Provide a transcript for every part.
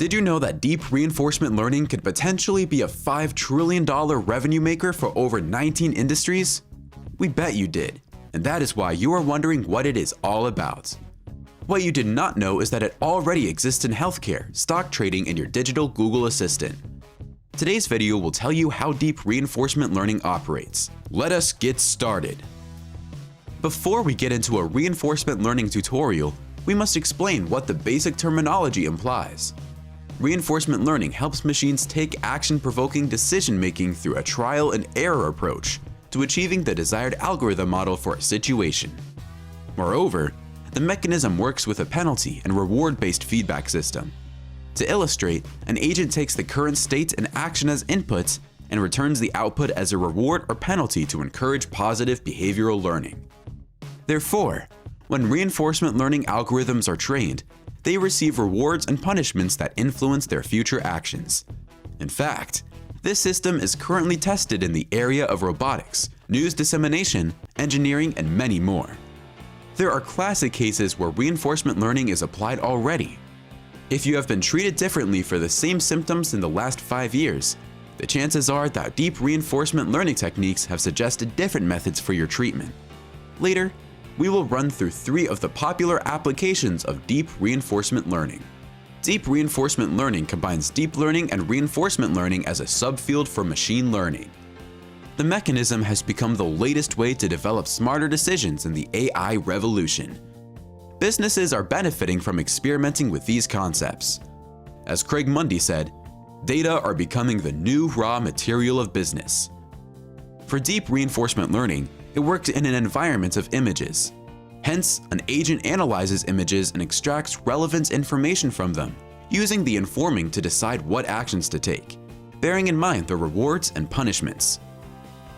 Did you know that deep reinforcement learning could potentially be a $5 trillion revenue maker for over 19 industries? We bet you did, and that is why you are wondering what it is all about. What you did not know is that it already exists in healthcare, stock trading, and your digital Google Assistant. Today's video will tell you how deep reinforcement learning operates. Let us get started. Before we get into a reinforcement learning tutorial, we must explain what the basic terminology implies. Reinforcement learning helps machines take action-provoking decision-making through a trial and error approach to achieving the desired algorithm model for a situation. Moreover, the mechanism works with a penalty and reward-based feedback system. To illustrate, an agent takes the current state and action as inputs and returns the output as a reward or penalty to encourage positive behavioral learning. Therefore, when reinforcement learning algorithms are trained, they receive rewards and punishments that influence their future actions. In fact, this system is currently tested in the area of robotics, news dissemination, engineering, and many more. There are classic cases where reinforcement learning is applied already. If you have been treated differently for the same symptoms in the last 5 years, the chances are that deep reinforcement learning techniques have suggested different methods for your treatment. Later, we will run through 3 of the popular applications of deep reinforcement learning. Deep reinforcement learning combines deep learning and reinforcement learning as a subfield for machine learning. The mechanism has become the latest way to develop smarter decisions in the AI revolution. Businesses are benefiting from experimenting with these concepts. As Craig Mundie said, "Data are becoming the new raw material of business." For deep reinforcement learning, it works in an environment of images. Hence, an agent analyzes images and extracts relevant information from them, using the informing to decide what actions to take, bearing in mind the rewards and punishments.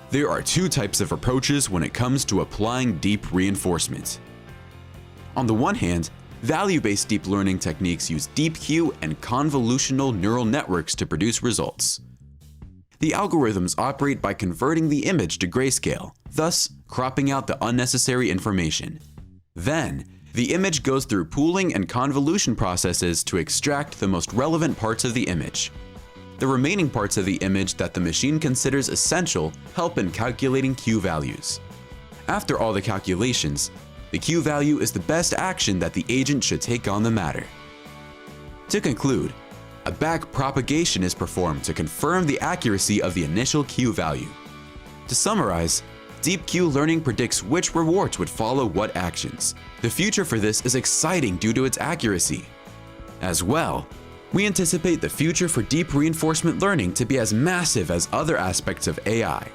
There are 2 types of approaches when it comes to applying deep reinforcement. On the one hand, value-based deep learning techniques use deep-Q and convolutional neural networks to produce results. The algorithms operate by converting the image to grayscale, thus cropping out the unnecessary information. Then, the image goes through pooling and convolution processes to extract the most relevant parts of the image. The remaining parts of the image that the machine considers essential help in calculating Q values. After all the calculations, the Q value is the best action that the agent should take on the matter. To conclude, a back propagation is performed to confirm the accuracy of the initial Q value. To summarize, deep Q learning predicts which rewards would follow what actions. The future for this is exciting due to its accuracy. As well, we anticipate the future for deep reinforcement learning to be as massive as other aspects of AI.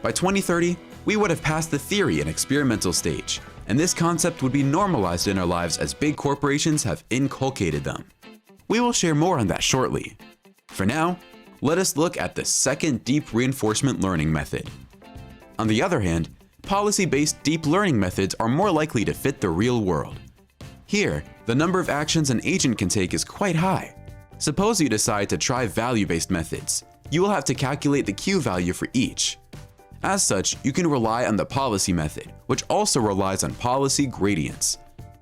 By 2030, we would have passed the theory and experimental stage, and this concept would be normalized in our lives as big corporations have inculcated them. We will share more on that shortly. For now, let us look at the second deep reinforcement learning method. On the other hand, policy-based deep learning methods are more likely to fit the real world. Here, the number of actions an agent can take is quite high. Suppose you decide to try value-based methods. You will have to calculate the Q value for each. As such, you can rely on the policy method, which also relies on policy gradients.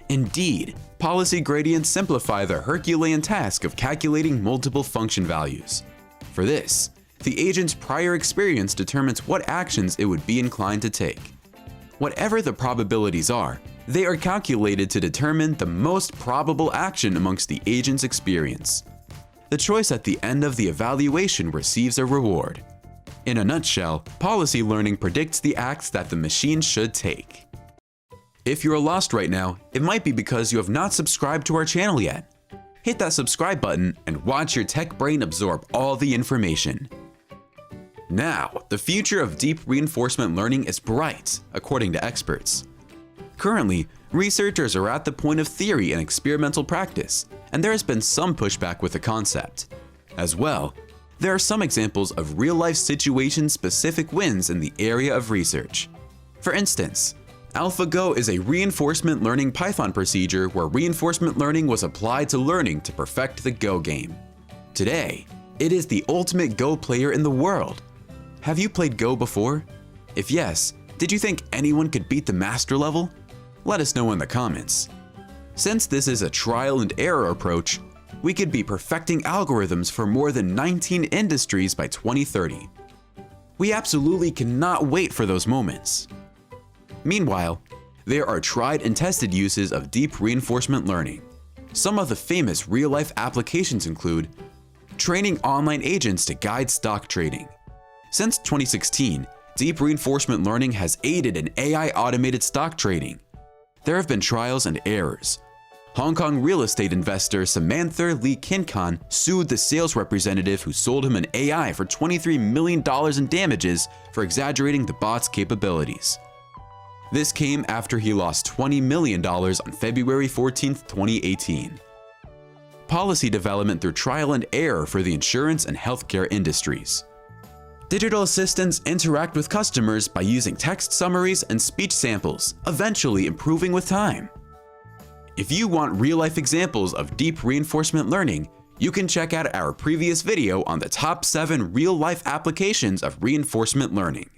Indeed, policy gradients simplify the Herculean task of calculating multiple function values. For this, the agent's prior experience determines what actions it would be inclined to take. Whatever the probabilities are, they are calculated to determine the most probable action amongst the agent's experience. The choice at the end of the evaluation receives a reward. In a nutshell, policy learning predicts the acts that the machine should take. If you're lost right now, it might be because you have not subscribed to our channel yet. Hit that subscribe button and watch your tech brain absorb all the information. Now, the future of deep reinforcement learning is bright, according to experts. Currently, researchers are at the point of theory and experimental practice, and there has been some pushback with the concept. As well, there are some examples of real-life situation-specific wins in the area of research. For instance, AlphaGo is a reinforcement learning Python procedure where reinforcement learning was applied to learning to perfect the Go game. Today, it is the ultimate Go player in the world. Have you played Go before? If yes, did you think anyone could beat the master level? Let us know in the comments. Since this is a trial and error approach, we could be perfecting algorithms for more than 19 industries by 2030. We absolutely cannot wait for those moments. Meanwhile, there are tried and tested uses of deep reinforcement learning. Some of the famous real-life applications include training online agents to guide stock trading. Since 2016, deep reinforcement learning has aided in AI-automated stock trading. There have been trials and errors. Hong Kong real estate investor Samathur Lin Kin Kan sued the sales representative who sold him an AI for $23 million in damages for exaggerating the bot's capabilities. This came after he lost $20 million on February 14, 2018. Policy development through trial and error for the insurance and healthcare industries. Digital assistants interact with customers by using text summaries and speech samples, eventually improving with time. If you want real-life examples of deep reinforcement learning, you can check out our previous video on the top 7 real-life applications of reinforcement learning.